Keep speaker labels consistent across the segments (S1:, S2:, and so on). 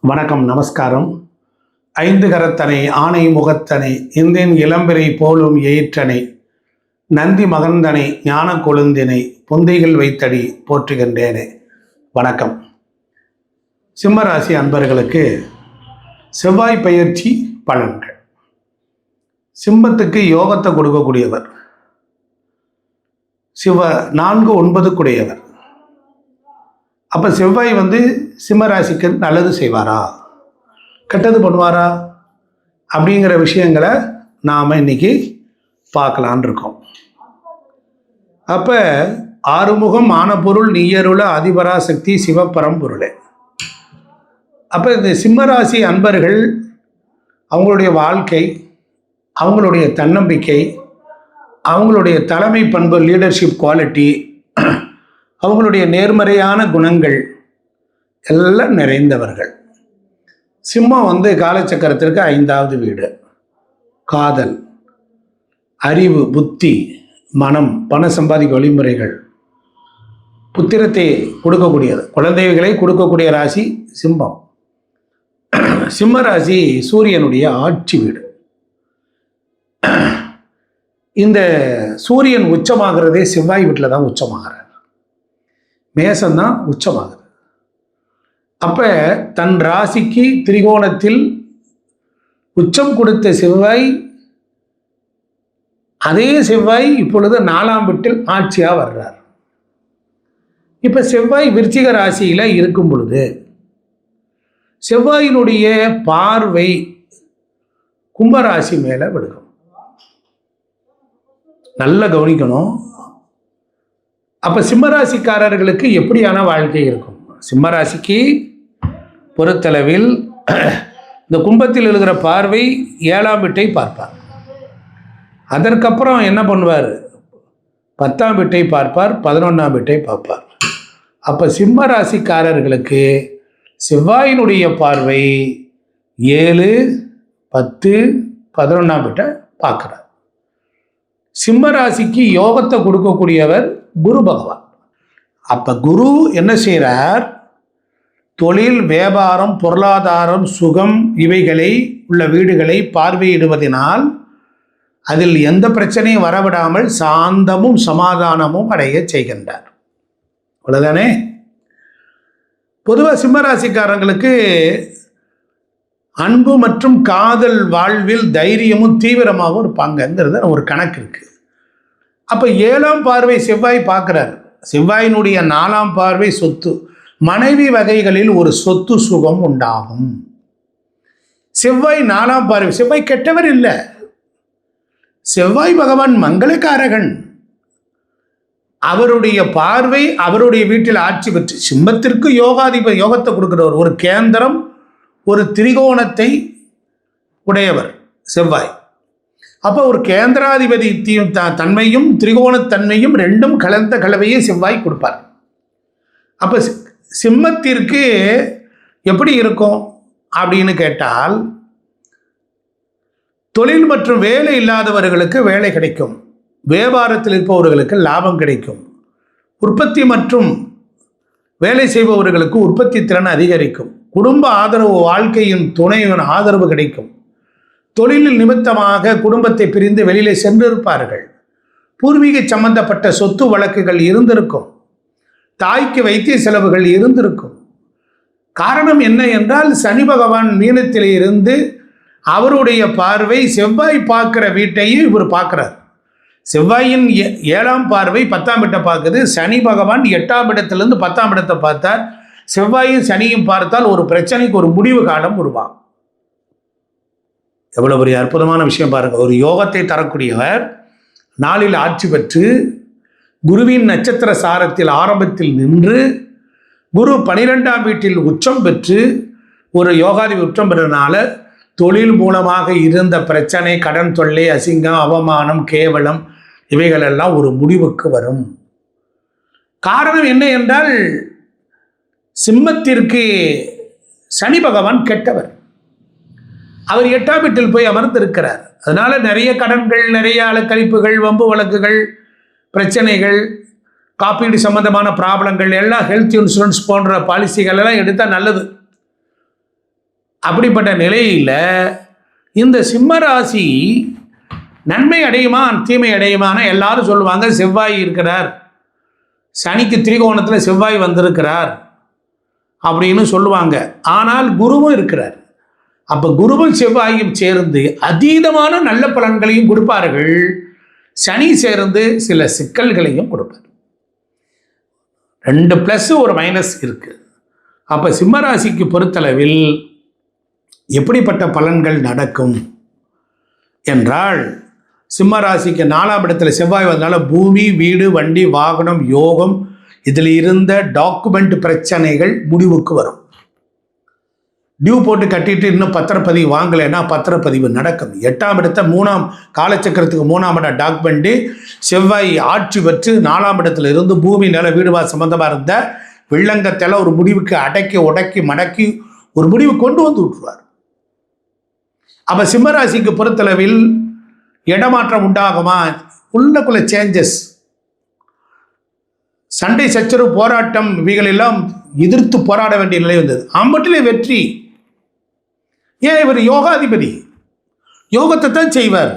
S1: வணக்கம், நமஸ்காரம். ஐந்து கரத்தனை ஆணை முகத்தனை இந்தின் இளம்பிரை போலும் எயிற்றனை நந்தி மகந்தனை ஞான கொழுந்தினை பொந்தைகள் வைத்தடி போற்றுகின்றேனே. வணக்கம். சிம்மராசி அன்பர்களுக்கு செவ்வாய் பயிற்சி பலன்கள். சிம்மத்துக்கு யோகத்தை கொடுக்கக்கூடியவர், 4-9 கூடியவர். அப்போ செவ்வாய் சிம்மராசிக்கு நல்லது செய்வாரா, கெட்டது பண்ணுவாரா அப்படிங்கிற விஷயங்களை நாம் இன்னைக்கு பார்க்கலான் இருக்கோம். அப்போ ஆறுமுகம் ஆன பொருள் நீயருள அதிபராசக்தி சிவபரம்பொருளே. அப்போ இந்த சிம்மராசி அன்பர்கள் அவங்களுடைய வாழ்க்கை, அவங்களுடைய தன்னம்பிக்கை, அவங்களுடைய தலைமை பண்பு, லீடர்ஷிப் குவாலிட்டி, அவங்களுடைய நேர்மறையான குணங்கள் எல்லாம் நிறைந்தவர்கள். சிம்மம் காலச்சக்கரத்திற்கு 5வது வீடு. காதல், அறிவு, புத்தி, மனம், பண சம்பாதிக்க வழிமுறைகள், புத்திரத்தை கொடுக்கக்கூடியது, குழந்தைகளை கொடுக்கக்கூடிய ராசி சிம்மம். சிம்ம ராசி சூரியனுடைய ஆட்சி வீடு. இந்த சூரியன் உச்சமாகிறதே செவ்வாய் வீட்டில் தான் உச்சமாகிறார். மேசம்தான் உச்சமாகுது. அப்போ தன் ராசிக்கு திரிகோணத்தில் உச்சம் கொடுத்த செவ்வாய், அதே செவ்வாய் இப்பொழுது 4ஆம் வீட்டில் ஆட்சியாக வர்றார். இப்போ செவ்வாய் விருச்சிக ராசியில் இருக்கும் பொழுது செவ்வாயினுடைய பார்வை கும்பராசி மேலே விழுகும். நல்லா கவனிக்கணும். அப்போ சிம்மராசிக்காரர்களுக்கு எப்படியான வாழ்க்கை இருக்கும்? சிம்மராசிக்கு பொறுத்தளவில் இந்த கும்பத்தில் இருக்கிற பார்வை 7ஆம் வீட்டை பார்ப்பார். அதற்கப்புறம் என்ன பண்ணுவார்? 10ஆம் வீட்டை பார்ப்பார், 11ஆம் வீட்டை பார்ப்பார். அப்போ சிம்மராசிக்காரர்களுக்கு செவ்வாயினுடைய பார்வை 7, 10, 11ஆம் வீட்டை பார்க்குறார். சிம்மராசிக்கு யோகத்தை கொடுக்கக்கூடியவர் குரு பகவான். அப்ப குரு என்ன செய்கிறார்? தொழில், வியாபாரம், பொருளாதாரம், சுகம் இவைகளை உள்ள வீடுகளை பார்வையிடுவதனால் அதில் எந்த பிரச்சனையும் வரவிடாமல் சாந்தமும் சமாதானமும் அடைய செய்கின்றார். அவ்வளவுதானே? பொதுவாக சிம்மராசிக்காரங்களுக்கு அன்பு மற்றும் காதல் வாழ்வில் தைரியமும் தீவிரமாகவும் இருப்பாங்கங்கிறது ஒரு கணக்கு இருக்கு. அப்போ 7ஆம் பார்வை செவ்வாய் பார்க்குறார். செவ்வாயினுடைய 4ஆம் பார்வை சொத்து, மனைவி வகைகளில் ஒரு சொத்து சுகம் உண்டாகும். செவ்வாய் 4ஆம் பார்வை. செவ்வாய் கெட்டவர் இல்லை, செவ்வாய் பகவான் மங்களக்காரகன். அவருடைய பார்வை அவருடைய வீட்டில் ஆட்சி பெற்று சிம்மத்திற்கு யோகத்தை கொடுக்கிறவர், ஒரு கேந்திரம், ஒரு திரிகோணத்தை உடையவர் செவ்வாய். அப்போ ஒரு கேந்திராதிபதி தன்மையும் திரிகோணத்தன்மையும் ரெண்டும் கலந்த கலவையை செவ்வாய் கொடுப்பார். அப்போ சிம்மத்திற்கு எப்படி இருக்கும் அப்படின்னு கேட்டால், தொழில் மற்றும் வேலை இல்லாதவர்களுக்கு வேலை கிடைக்கும், வியாபாரத்தில் இருப்பவர்களுக்கு லாபம் கிடைக்கும், உற்பத்தி மற்றும் வேலை செய்பவர்களுக்கு உற்பத்தி திறன் அதிகரிக்கும், குடும்ப ஆதரவு, வாழ்க்கையின் துணையின் ஆதரவு கிடைக்கும், தொழிலில் நிமித்தமாக குடும்பத்தை பிரிந்து வெளியிலே சென்றிருப்பார்கள், பூர்வீக சம்பந்தப்பட்ட சொத்து வழக்குகள் இருந்திருக்கும், தாய்க்கு வைத்திய செலவுகள் இருந்திருக்கும். காரணம் என்ன என்றால், சனி பகவான் மீனத்திலே இருந்து அவருடைய பார்வை செவ்வாய் பார்க்கிற வீட்டையும் இவர் பார்க்கிறார். செவ்வாயின் 7ஆம் பார்வை 10ஆம் இடத்தை பார்க்குது. சனி பகவான் 8ஆம் இடத்திலிருந்து 10ஆம் இடத்தை பார்த்தார். செவ்வாயும் சனியும் பார்த்தால் ஒரு பிரச்சனைக்கு ஒரு முடிவு காலம் உருவாகும். எவ்வளவு பெரிய அற்புதமான விஷயம் பாருங்க. ஒரு யோகத்தை தரக்கூடியவர் நாளில் ஆட்சி பெற்று குருவின் நட்சத்திர சாரத்தில் ஆரம்பத்தில் நின்று குரு 12ஆம் வீட்டில் உச்சம் பெற்று ஒரு யோகாதிபதி உச்சம் பெறனால தொழில் மூலமாக இருந்த பிரச்சனை, கடன் தொல்லை, அசிங்கம், அவமானம், கேவலம் இவைகளெல்லாம் ஒரு முடிவுக்கு வரும். காரணம் என்ன என்றால், சிம்மத்திற்கு சனி பகவான் கெட்டவர். அவர் 8ஆம் வீட்டில் போய் அமர்ந்திருக்கிறார். அதனால நிறைய கடன்கள், நிறைய அலக்கழிப்புகள், வம்பு வழக்குகள், பிரச்சனைகள், காப்பீடு சம்பந்தமான ப்ராப்ளங்கள் எல்லாம், ஹெல்த் இன்சூரன்ஸ் போன்ற பாலிசிகள் எல்லாம் எடுத்தால் நல்லது. அப்படிப்பட்ட நிலையில் இந்த சிம்ம ராசி நன்மை அடையுமா தீமை அடையுமான எல்லாரும் சொல்லுவாங்க. செவ்வாய் இருக்கிறார், சனிக்கு திரிகோணத்தில் செவ்வாய் வந்திருக்கிறார் அப்படின்னு சொல்லுவாங்க. ஆனால் குருவும் இருக்கிறார். அப்போ குருவும் செவ்வாயும் சேர்ந்து அதீதமான நல்ல பலன்களையும் கொடுப்பார்கள். சனி சேர்ந்து சில சிக்கல்களையும் கொடுப்பார். 2 ப்ளஸ் ஒரு மைனஸ் இருக்கு. அப்போ சிம்மராசிக்கு பொறுத்தளவில் எப்படிப்பட்ட பலன்கள் நடக்கும் என்றால், சிம்மராசிக்கு 4ஆம் இடத்துல செவ்வாய் வந்தனால பூமி, வீடு, வண்டி, வாகனம், யோகம், இதில் இருந்த டாக்குமெண்ட் பிரச்சனைகள் முடிவுக்கு வரும். டியூ போட்டு கட்டிட்டு இன்னும் பத்திரப்பதிவு வாங்கலைன்னா பத்திரப்பதிவு நடக்கும். 8ஆம் இடத்த 3ஆம் காலச்சக்கரத்துக்கு 3ஆம் இடம் டாக்குமெண்ட்டு செவ்வாய் ஆட்சி பெற்று 4ஆம் இடத்துல இருந்து பூமி, நில, வீடுவா சம்பந்தமாக இருந்த வில்லங்கத்தெல்லாம் ஒரு முடிவுக்கு அடக்கி உடக்கி மடக்கி ஒரு முடிவு கொண்டு வந்து விட்டுருவார். அப்போ சிம்மராசிக்கு பொறுத்தளவில் இடமாற்றம் உண்டாகுமா? உள்ளக்குள்ள சேஞ்சஸ், சண்டை சச்சரவு, போராட்டம், இவைகளெல்லாம் எதிர்த்து போராட வேண்டிய நிலை வந்தது. அம்பட்டிலே வெற்றி. ஏன்? இவர் யோகாதிபதி, யோகத்தை தான் செய்வார்.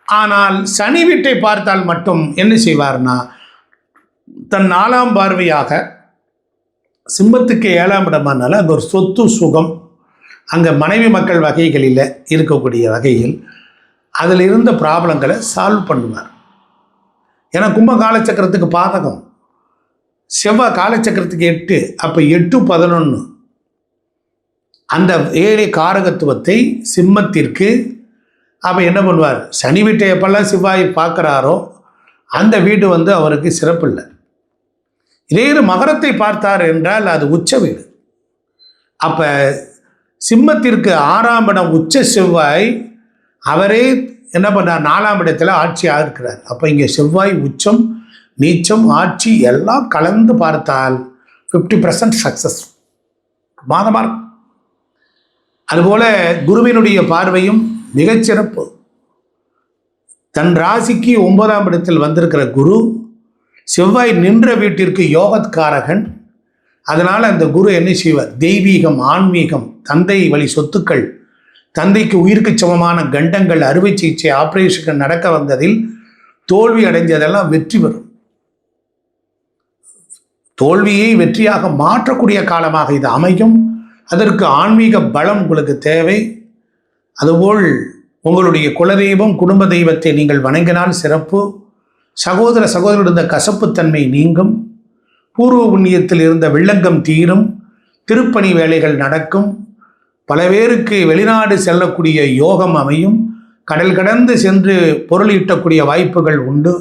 S1: ஆனால் சனி வீட்டை பார்த்தால் மட்டும் என்ன செய்வார்னா, தன் 4ஆம் பார்வையாக சிம்மத்துக்கு 7ஆம் இடமானால அங்கே ஒரு சொத்து சுகம், அங்கே மனைவி மக்கள் வகைகளில் இருக்கக்கூடிய வகையில் அதில் இருந்த ப்ராப்ளங்களை சால்வ் பண்ணுவார். ஏன்னா கும்ப காலச்சக்கரத்துக்கு பாதகம், செவ்வாய் காலச்சக்கரத்துக்கு 8, அப்போ 8, 11 அந்த 7 காரகத்துவத்தை சிம்மத்திற்கு. அப்போ என்ன பண்ணுவார்? சனி வீட்டை எப்பெல்லாம் செவ்வாய் பார்க்குறாரோ அந்த வீடு அவருக்கு சிறப்பு இல்லை. இதே மகரத்தை பார்த்தார் என்றால் அது உச்ச வீடு. அப்போ சிம்மத்திற்கு 6ஆம் இடம் உச்ச செவ்வாய், அவரே என்ன பண்ணார்? 4ஆம் இடத்துல ஆட்சியாக இருக்கிறார். அப்போ இங்கே செவ்வாய் உச்சம், நீச்சம், ஆட்சி எல்லாம் கலந்து பார்த்தால் 50% சக்ஸஸ் மாதமாக இருக்கும். அதுபோல குருவினுடைய பார்வையும் மிகச்சிறப்பு. தன் ராசிக்கு 9ஆம் இடத்தில் வந்திருக்கிற குரு, செவ்வாய் நின்ற வீட்டிற்கு யோகத்காரகன். அதனால் அந்த குரு என்ன செய்வார்? தெய்வீகம், ஆன்மீகம், தந்தை வழி சொத்துக்கள், தந்தைக்கு உயிருக்கு சமமான கண்டங்கள், அறுவை சிகிச்சை, ஆப்ரேஷன் நடக்க வந்ததில் தோல்வி அடைஞ்சதெல்லாம் வெற்றி பெறும். தோல்வியை வெற்றியாக மாற்றக்கூடிய காலமாக இது அமையும். அதற்கு ஆன்மீக பலம் உங்களுக்கு தேவை. அதுபோல் உங்களுடைய குலதெய்வம், குடும்ப தெய்வத்தை நீங்கள் வணங்கினால் சிறப்பு. சகோதர சகோதரர் இருந்த கசப்புத்தன்மை நீங்கும். பூர்வ புண்ணியத்தில் இருந்த வில்லங்கம் தீரும். திருப்பணி வேலைகள் நடக்கும். பல பேருக்கு வெளிநாடு செல்லக்கூடிய யோகம் அமையும். கடல் கடந்து சென்று பொருள் ஈட்டக்கூடிய வாய்ப்புகள் உண்டு.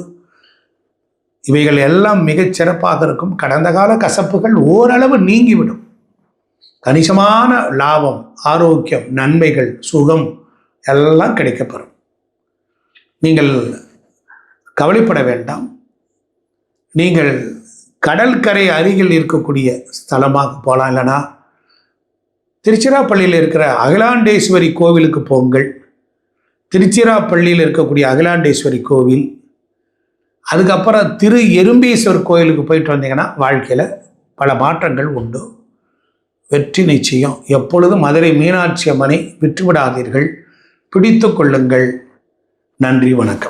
S1: இவைகள் எல்லாம் மிகச் சிறப்பாக இருக்கும். கடந்த கால கசப்புகள் ஓரளவு நீங்கிவிடும். கணிசமான லாபம், ஆரோக்கியம், நன்மைகள், சுகம் எல்லாம் கிடைக்கப்பெறும். நீங்கள் கவலைப்பட வேண்டாம். நீங்கள் கடற்கரை அருகில் இருக்கக்கூடிய ஸ்தலமாக போகலாம். இல்லைனா திருச்சிராப்பள்ளியில் இருக்கிற அகிலாண்டேஸ்வரி கோவிலுக்கு போங்கள். திருச்சிராப்பள்ளியில் இருக்கக்கூடிய அகிலாண்டேஸ்வரி கோவில், அதுக்கப்புறம் திரு எறும்பீஸ்வர் கோயிலுக்கு போயிட்டு வந்தீங்கன்னா வாழ்க்கையில் பல மாற்றங்கள் உண்டு. வெற்றி நிச்சயம். எப்பொழுதும் மதுரை மீனாட்சி அம்மனை விட்டுவிடாதீர்கள். பிடித்து கொள்ளுங்கள். நன்றி, வணக்கம்.